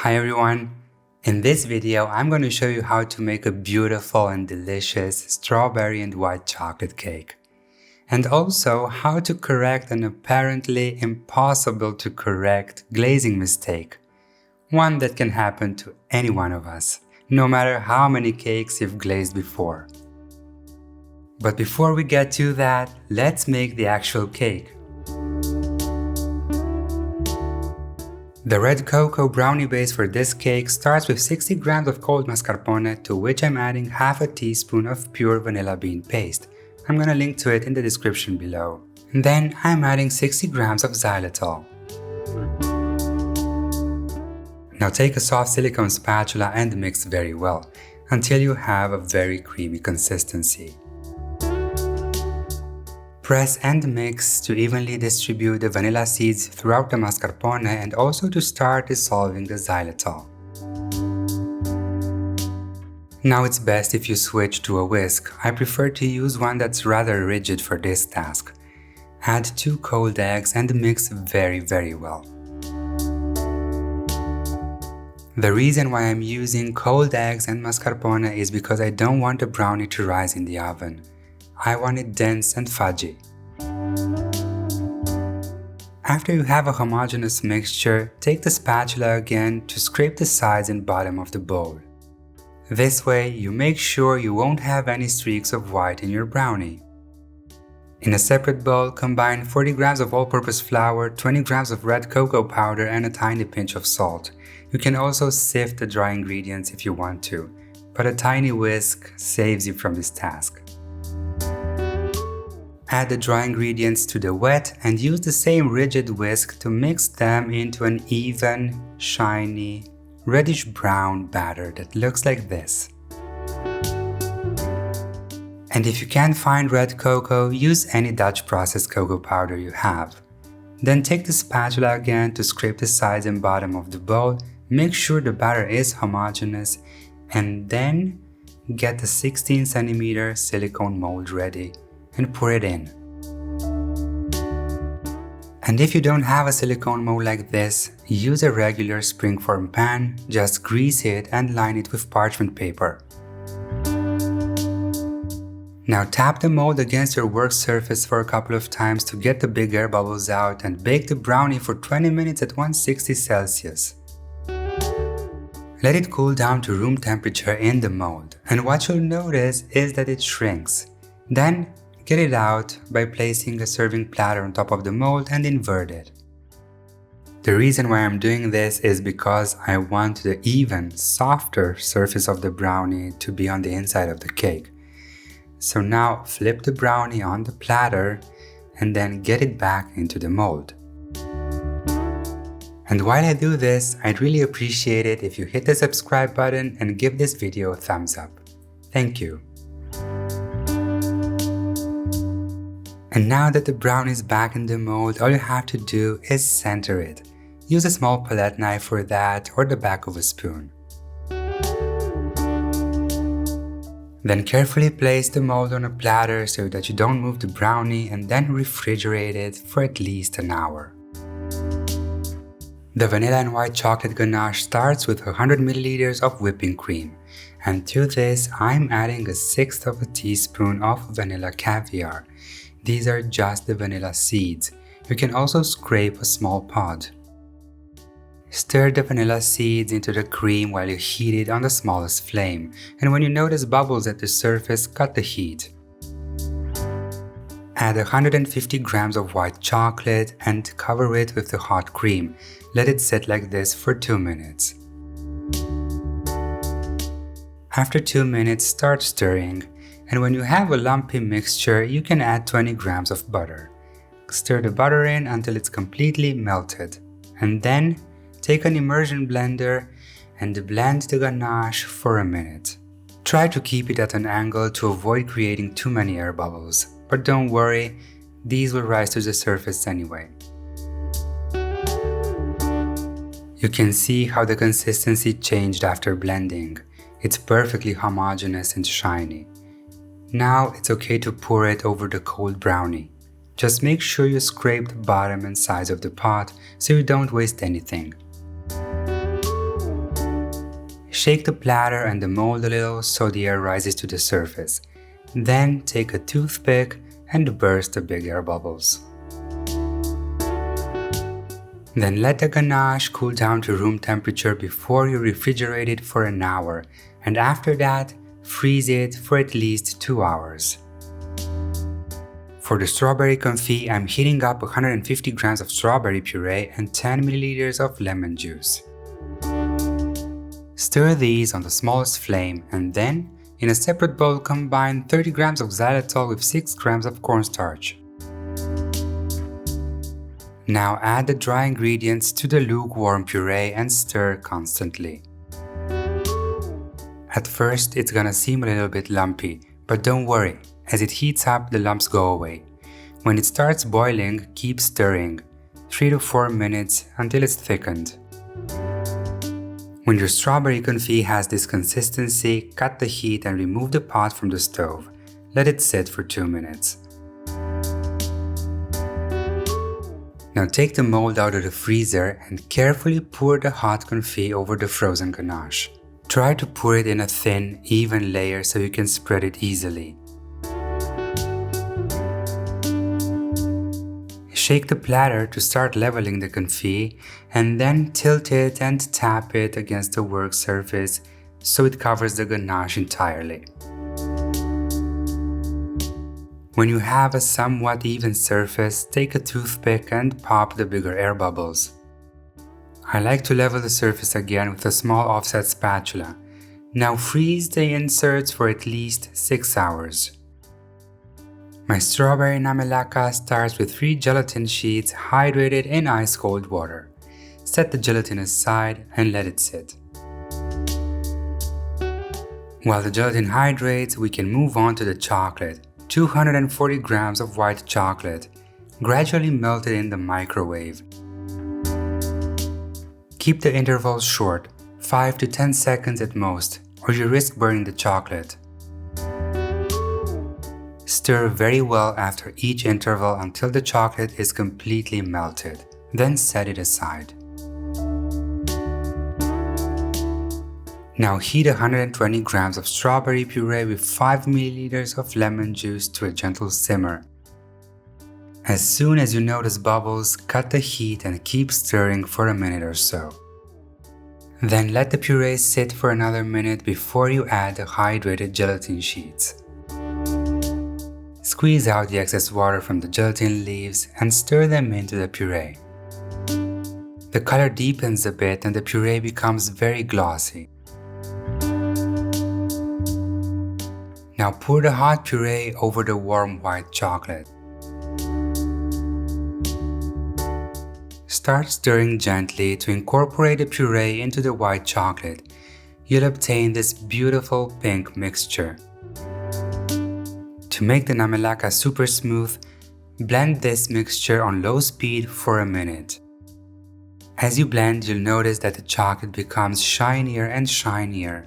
Hi everyone! In this video, I'm going to show you how to make a beautiful and delicious strawberry and white chocolate cake. And also how to correct an apparently impossible to correct glazing mistake. One that can happen to any one of us, no matter how many cakes you've glazed before. But before we get to that, let's make the actual cake. The red cocoa brownie base for this cake starts with 60 grams of cold mascarpone, to which I'm adding half a teaspoon of pure vanilla bean paste. I'm gonna link to it in the description below. And then I'm adding 60 grams of xylitol. Now take a soft silicone spatula and mix very well, until you have a very creamy consistency. Press and mix to evenly distribute the vanilla seeds throughout the mascarpone and also to start dissolving the xylitol. Now it's best if you switch to a whisk. I prefer to use one that's rather rigid for this task. Add 2 cold eggs and mix very well. The reason why I'm using cold eggs and mascarpone is because I don't want the brownie to rise in the oven. I want it dense and fudgy. After you have a homogeneous mixture, take the spatula again to scrape the sides and bottom of the bowl. This way, you make sure you won't have any streaks of white in your brownie. In a separate bowl, combine 40 grams of all-purpose flour, 20 grams of red cocoa powder, and a tiny pinch of salt. You can also sift the dry ingredients if you want to, but a tiny whisk saves you from this task. Add the dry ingredients to the wet and use the same rigid whisk to mix them into an even, shiny, reddish-brown batter that looks like this. And if you can't find red cocoa, use any Dutch processed cocoa powder you have. Then take the spatula again to scrape the sides and bottom of the bowl, make sure the batter is homogeneous, and then get the 16 cm silicone mold ready and pour it in. And if you don't have a silicone mold like this, use a regular springform pan, just grease it and line it with parchment paper. Now tap the mold against your work surface for a couple of times to get the big air bubbles out and bake the brownie for 20 minutes at 160 Celsius. Let it cool down to room temperature in the mold, and what you'll notice is that it shrinks. Then get it out by placing a serving platter on top of the mold and invert it. The reason why I'm doing this is because I want the even, softer surface of the brownie to be on the inside of the cake. So now flip the brownie on the platter and then get it back into the mold. And while I do this, I'd really appreciate it if you hit the subscribe button and give this video a thumbs up. Thank you. And now that the brownie is back in the mold, all you have to do is center it. Use a small palette knife for that or the back of a spoon. Then carefully place the mold on a platter so that you don't move the brownie, and then refrigerate it for at least an hour. The vanilla and white chocolate ganache starts with 100 ml of whipping cream, and to this I'm adding 1/6 teaspoon of vanilla caviar. These are just the vanilla seeds. You can also scrape a small pod. Stir the vanilla seeds into the cream while you heat it on the smallest flame, and when you notice bubbles at the surface, cut the heat. Add 150 grams of white chocolate and cover it with the hot cream. Let it sit like this for 2 minutes. After 2 minutes, start stirring, and when you have a lumpy mixture, you can add 20 grams of butter. Stir the butter in until it's completely melted, and then take an immersion blender and blend the ganache for a minute. Try to keep it at an angle to avoid creating too many air bubbles, but don't worry, these will rise to the surface anyway. You can see how the consistency changed after blending. It's perfectly homogeneous and shiny. Now it's okay to pour it over the cold brownie. Just make sure you scrape the bottom and sides of the pot so you don't waste anything. Shake the platter and the mold a little so the air rises to the surface. Then take a toothpick and burst the big air bubbles. Then let the ganache cool down to room temperature before you refrigerate it for an hour, and after that, freeze it for at least 2 hours. For the strawberry confit, I'm heating up 150 grams of strawberry puree and 10 milliliters of lemon juice. Stir these on the smallest flame and then, in a separate bowl, combine 30 grams of xylitol with 6 grams of cornstarch. Now add the dry ingredients to the lukewarm puree and stir constantly. At first it's gonna seem a little bit lumpy, but don't worry, as it heats up the lumps go away. When it starts boiling, keep stirring, 3 to 4 minutes until it's thickened. When your strawberry confit has this consistency, cut the heat and remove the pot from the stove. Let it sit for 2 minutes. Now take the mold out of the freezer and carefully pour the hot confit over the frozen ganache. Try to pour it in a thin, even layer so you can spread it easily. Shake the platter to start leveling the confit and then tilt it and tap it against the work surface so it covers the ganache entirely. When you have a somewhat even surface, take a toothpick and pop the bigger air bubbles. I like to level the surface again with a small offset spatula. Now freeze the inserts for at least 6 hours. My strawberry namelaka starts with 3 gelatin sheets hydrated in ice cold water. Set the gelatin aside and let it sit. While the gelatin hydrates, we can move on to the chocolate. 240 grams of white chocolate, gradually melted in the microwave. Keep the intervals short, 5 to 10 seconds at most, or you risk burning the chocolate. Stir very well after each interval until the chocolate is completely melted, then set it aside. Now heat 120 grams of strawberry puree with 5 milliliters of lemon juice to a gentle simmer. As soon as you notice bubbles, cut the heat and keep stirring for a minute or so. Then let the puree sit for another minute before you add the hydrated gelatin sheets. Squeeze out the excess water from the gelatin leaves and stir them into the puree. The color deepens a bit and the puree becomes very glossy. Now pour the hot puree over the warm white chocolate. Start stirring gently to incorporate the puree into the white chocolate. You'll obtain this beautiful pink mixture. To make the namelaka super smooth, blend this mixture on low speed for a minute. As you blend, you'll notice that the chocolate becomes shinier and shinier.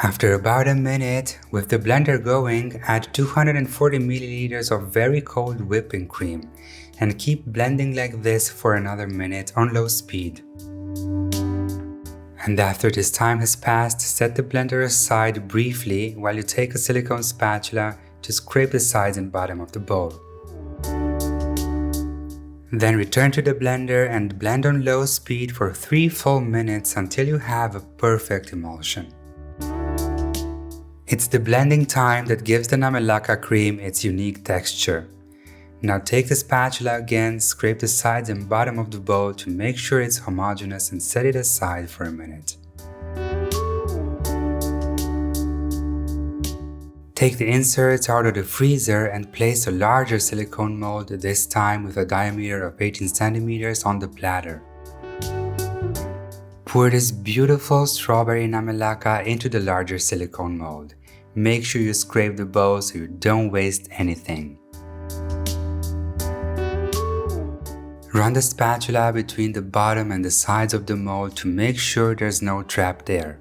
After about a minute, with the blender going, add 240 milliliters of very cold whipping cream and keep blending like this for another minute on low speed. And after this time has passed, set the blender aside briefly while you take a silicone spatula to scrape the sides and bottom of the bowl. Then return to the blender and blend on low speed for 3 full minutes until you have a perfect emulsion. It's the blending time that gives the namelaka cream its unique texture. Now take the spatula again, scrape the sides and bottom of the bowl to make sure it's homogeneous and set it aside for a minute. Take the inserts out of the freezer and place a larger silicone mold, this time with a diameter of 18 centimeters on the platter. Pour this beautiful strawberry namelaka into the larger silicone mold. Make sure you scrape the bowl so you don't waste anything. Run the spatula between the bottom and the sides of the mold to make sure there's no trapped air.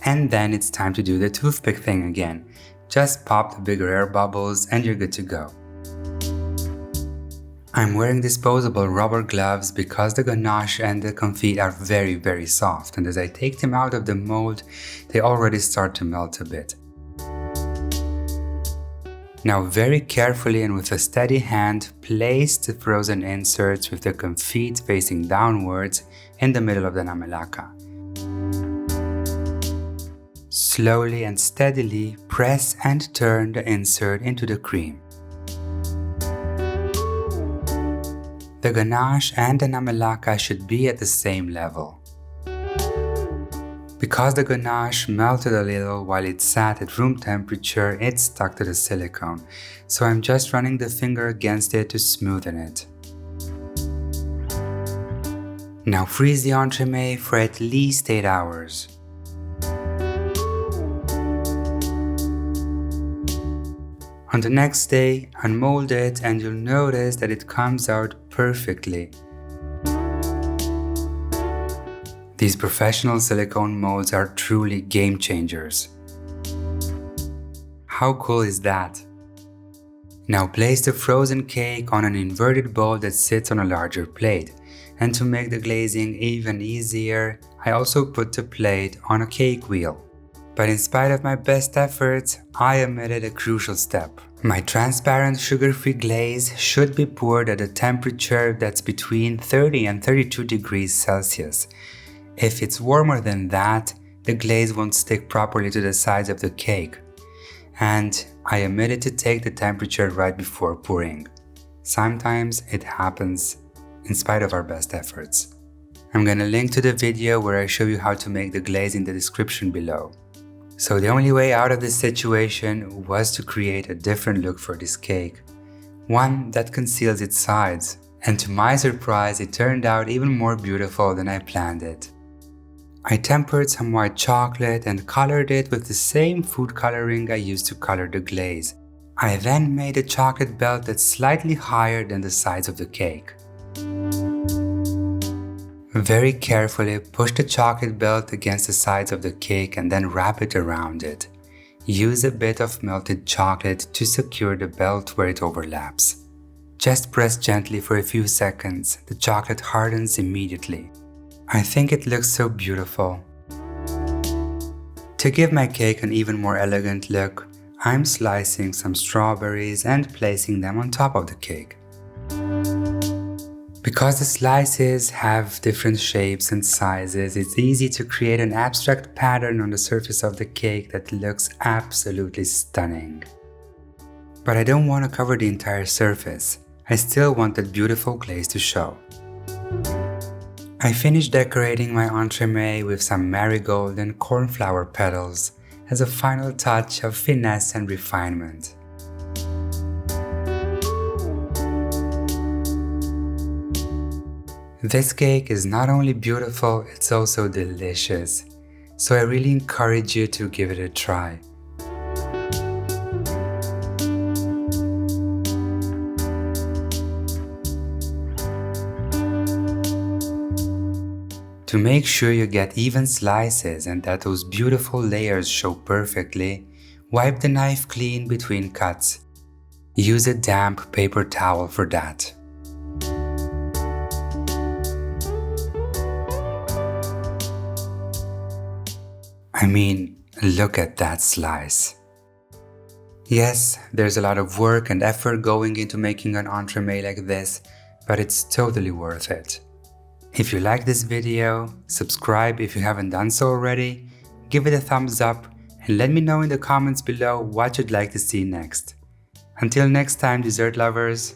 And then it's time to do the toothpick thing again. Just pop the bigger air bubbles and you're good to go. I'm wearing disposable rubber gloves because the ganache and the confit are very soft, and as I take them out of the mold, they already start to melt a bit. Now very carefully and with a steady hand, place the frozen inserts with the confit facing downwards in the middle of the Namelaka. Slowly and steadily press and turn the insert into the cream. The ganache and the Namelaka should be at the same level. Because the ganache melted a little while it sat at room temperature, it stuck to the silicone, so I'm just running the finger against it to smoothen it. Now freeze the entremet for at least 8 hours. On the next day, unmold it and you'll notice that it comes out perfectly. These professional silicone molds are truly game changers. How cool is that? Now place the frozen cake on an inverted bowl that sits on a larger plate. And to make the glazing even easier, I also put the plate on a cake wheel. But in spite of my best efforts, I omitted a crucial step. My transparent sugar-free glaze should be poured at a temperature that's between 30 and 32 degrees Celsius. If it's warmer than that, the glaze won't stick properly to the sides of the cake. And I omitted to take the temperature right before pouring. Sometimes it happens in spite of our best efforts. I'm gonna link to the video where I show you how to make the glaze in the description below. So the only way out of this situation was to create a different look for this cake. One that conceals its sides. And to my surprise, it turned out even more beautiful than I planned it. I tempered some white chocolate and colored it with the same food coloring I used to color the glaze. I then made a chocolate belt that's slightly higher than the sides of the cake. Very carefully push the chocolate belt against the sides of the cake and then wrap it around it. Use a bit of melted chocolate to secure the belt where it overlaps. Just press gently for a few seconds, the chocolate hardens immediately. I think it looks so beautiful. To give my cake an even more elegant look, I'm slicing some strawberries and placing them on top of the cake. Because the slices have different shapes and sizes, it's easy to create an abstract pattern on the surface of the cake that looks absolutely stunning. But I don't want to cover the entire surface. I still want that beautiful glaze to show. I finished decorating my entremet with some marigold and cornflower petals as a final touch of finesse and refinement. This cake is not only beautiful, it's also delicious, so I really encourage you to give it a try. To make sure you get even slices and that those beautiful layers show perfectly, wipe the knife clean between cuts. Use a damp paper towel for that. I mean, look at that slice. Yes, there's a lot of work and effort going into making an entremet like this, but it's totally worth it. If you like this video, subscribe if you haven't done so already, give it a thumbs up, and let me know in the comments below what you'd like to see next. Until next time, dessert lovers.